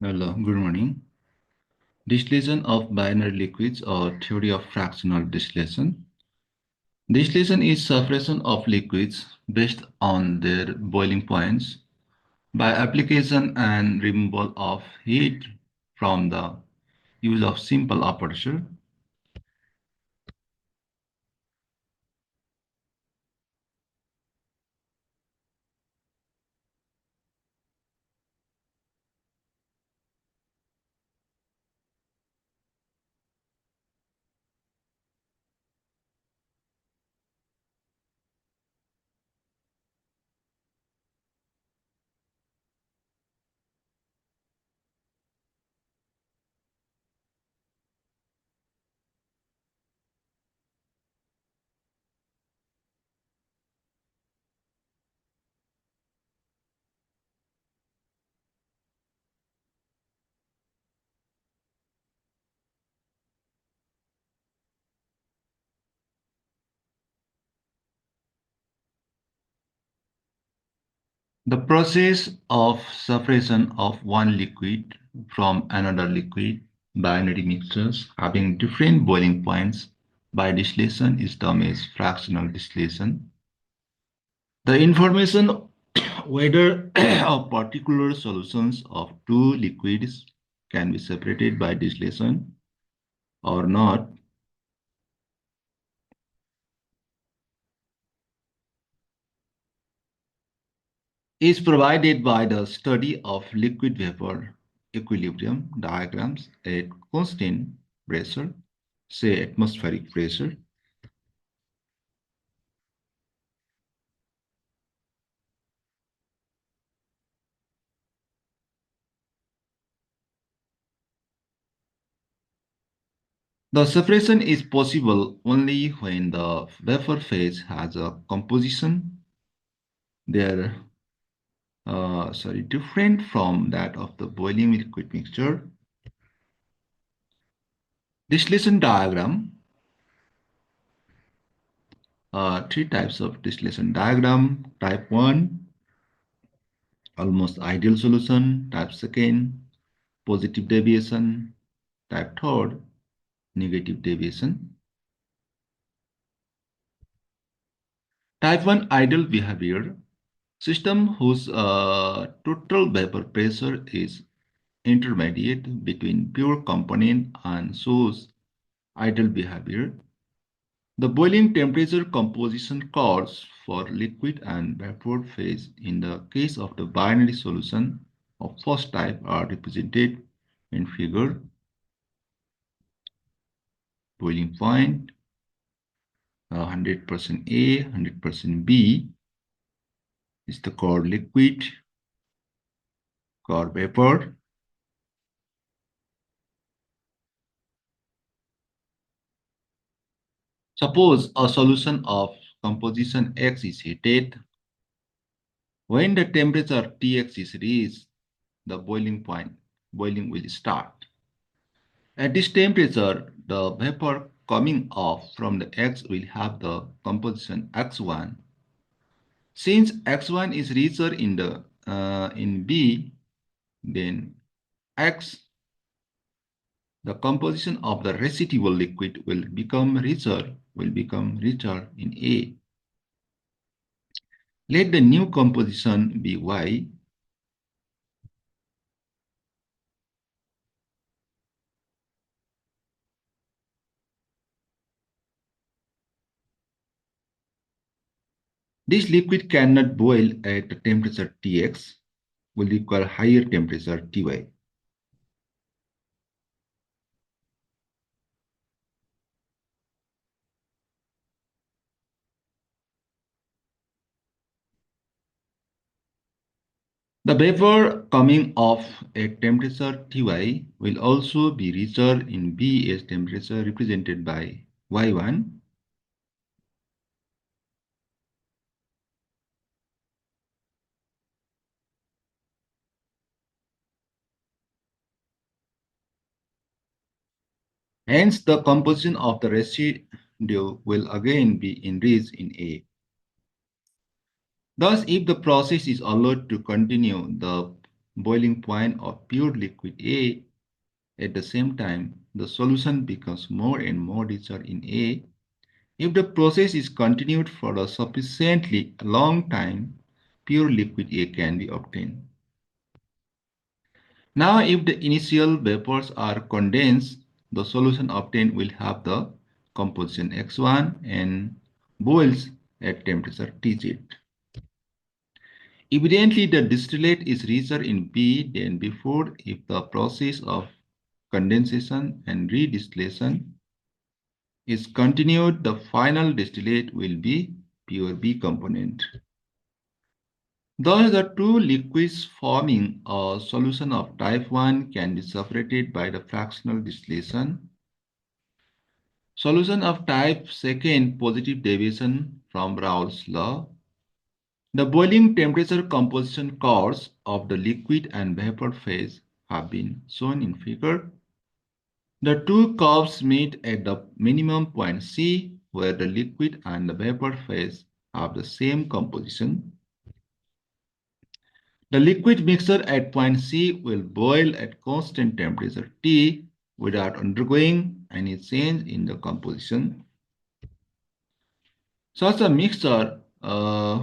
Hello, good morning. Distillation of binary liquids or theory of fractional distillation. Distillation is separation of liquids based on their boiling points by application and removal of heat from the use of simple aperture. The process of separation of one liquid from another liquid, binary mixtures having different boiling points by distillation is termed as fractional distillation. The information whether a particular solutions of two liquids can be separated by distillation or not is provided by the study of liquid vapor equilibrium diagrams at constant pressure, say atmospheric pressure. The separation is possible only when the vapor phase has a composition there different from that of the boiling liquid mixture. Distillation diagram, three types of distillation diagram. Type 1, almost ideal solution. Type 2, positive deviation. Type 3, negative deviation. Type 1 ideal behavior, system whose total vapor pressure is intermediate between pure component and shows ideal behavior. The boiling temperature composition calls for liquid and vapor phase in the case of the binary solution of first type are represented in figure. Boiling point 100% A, 100% B is the core liquid, core vapor. Suppose a solution of composition X is heated. When the temperature Tx is reached, the boiling will start. At this temperature, the vapor coming off from the X will have the composition X1. Since X1 is richer in B, then X, the composition of the residual liquid will become richer in A. Let the new composition be Y. This liquid cannot boil at the temperature Tx, will require higher temperature Ty. The vapor coming off at temperature Ty will also be richer in B as temperature represented by Y1. Hence, the composition of the residue will again be enriched in A. Thus, if the process is allowed to continue, the boiling point of pure liquid A. At the same time, the solution becomes more and more richer in A. If the process is continued for a sufficiently long time, pure liquid A can be obtained. Now, if the initial vapors are condensed, the solution obtained will have the composition X1 and boils at temperature Tz. Evidently, the distillate is richer in B than before if the process of condensation and redistillation is continued. The final distillate will be pure B component. Thus, the two liquids forming a solution of type 1 can be separated by the fractional distillation. Solution of type 2 positive deviation from Raoult's law. The boiling temperature composition curves of the liquid and vapor phase have been shown in figure. The two curves meet at the minimum point C, where the liquid and the vapor phase have the same composition. The liquid mixture at point C will boil at constant temperature T without undergoing any change in the composition. Such a mixture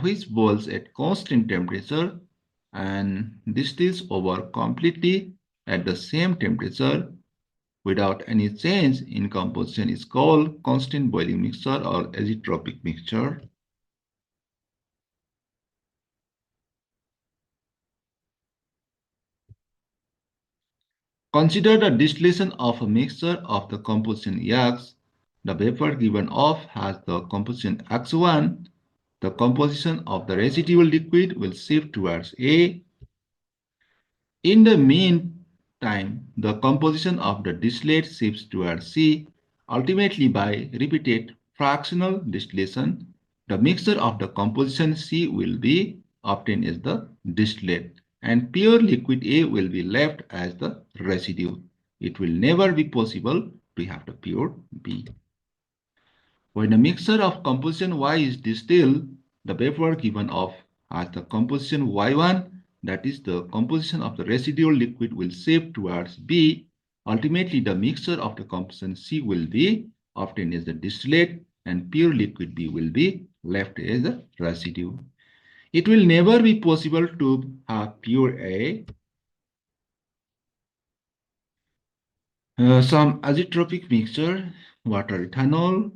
which boils at constant temperature and distills over completely at the same temperature without any change in composition is called constant boiling mixture or azeotropic mixture. Consider the distillation of a mixture of the composition X. The vapor given off has the composition X1. The composition of the residual liquid will shift towards A. In the meantime, the composition of the distillate shifts towards C. Ultimately, by repeated fractional distillation, the mixture of the composition C will be obtained as the distillate, and pure liquid A will be left as the residue. It will never be possible to have the pure B. When a mixture of composition Y is distilled, the vapor given off as the composition Y1, that is the composition of the residual liquid, will shift towards B. Ultimately, the mixture of the composition C will be obtained as the distillate and pure liquid B will be left as the residue. It will never be possible to have pure A. Some azeotropic mixture, water ethanol,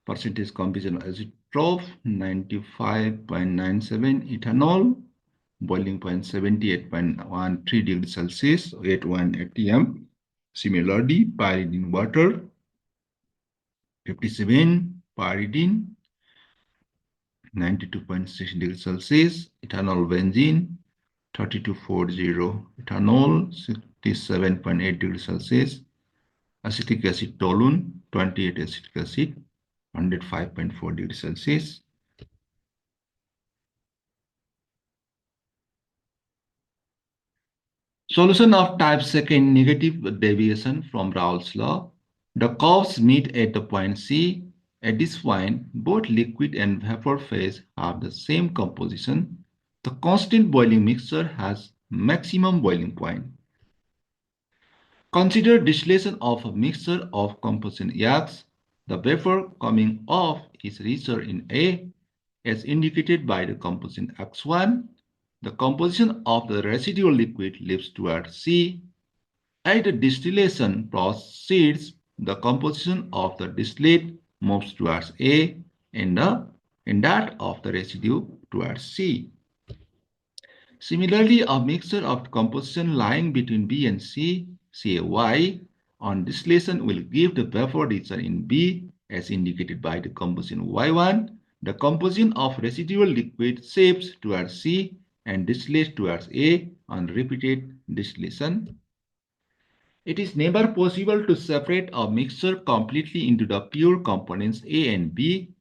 percentage composition azeotrope 95.97 ethanol, boiling point 78.13 degrees Celsius, 81 atm. Similarly, pyridine water 57, pyridine 92.6 degrees Celsius, ethanol benzene 3240, ethanol 67.8 degrees Celsius, acetic acid toluene 28 acetic acid 105.4 degrees Celsius. Solution of type 2 negative deviation from Raoult's law. The curves meet at the point C. At this point, both liquid and vapor phase have the same composition. The constant boiling mixture has maximum boiling point. Consider distillation of a mixture of composition X. The vapor coming off is richer in A, as indicated by the composition X1. The composition of the residual liquid leaps towards C. As the distillation proceeds, the composition of the distillate moves towards A and that of the residue towards C. Similarly, a mixture of composition lying between B and C, say Y, on distillation will give the vapor richer in B as indicated by the composition Y1. The composition of residual liquid shifts towards C and distillates towards A on repeated distillation. It is never possible to separate a mixture completely into the pure components A and B.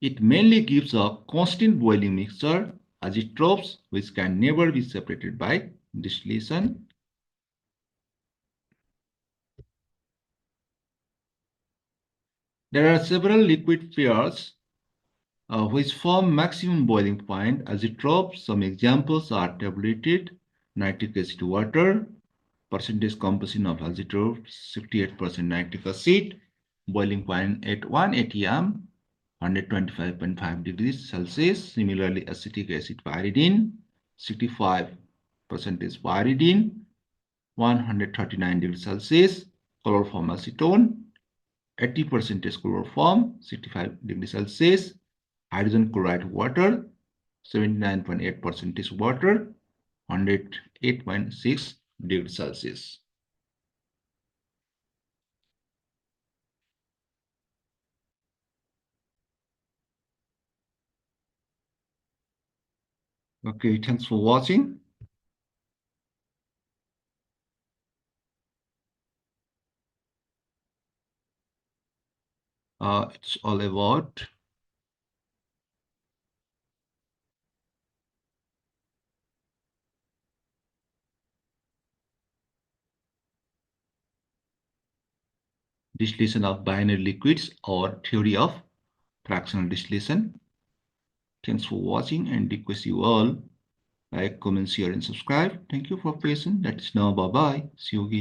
It mainly gives a constant boiling mixture, azeotropes, which can never be separated by distillation. There are several liquid pairs which form maximum boiling point azotropes. Some examples are tabulated nitric acid water, percentage composition of azotropes 68% nitric acid, boiling point at 1 atm, 125.5 degrees Celsius. Similarly, acetic acid pyridine, 65% pyridine, 139 degrees Celsius. Chloroform acetone, 80% chloroform, 65 degrees Celsius. Hydrogen chloride water, 79.8% water, 108.6 degrees Celsius. Okay, thanks for watching. It's all about distillation of binary liquids or theory of fractional distillation. Thanks for watching and request you all like, comment, share, and subscribe. Thank you for patience. That's now. Bye bye. See you again.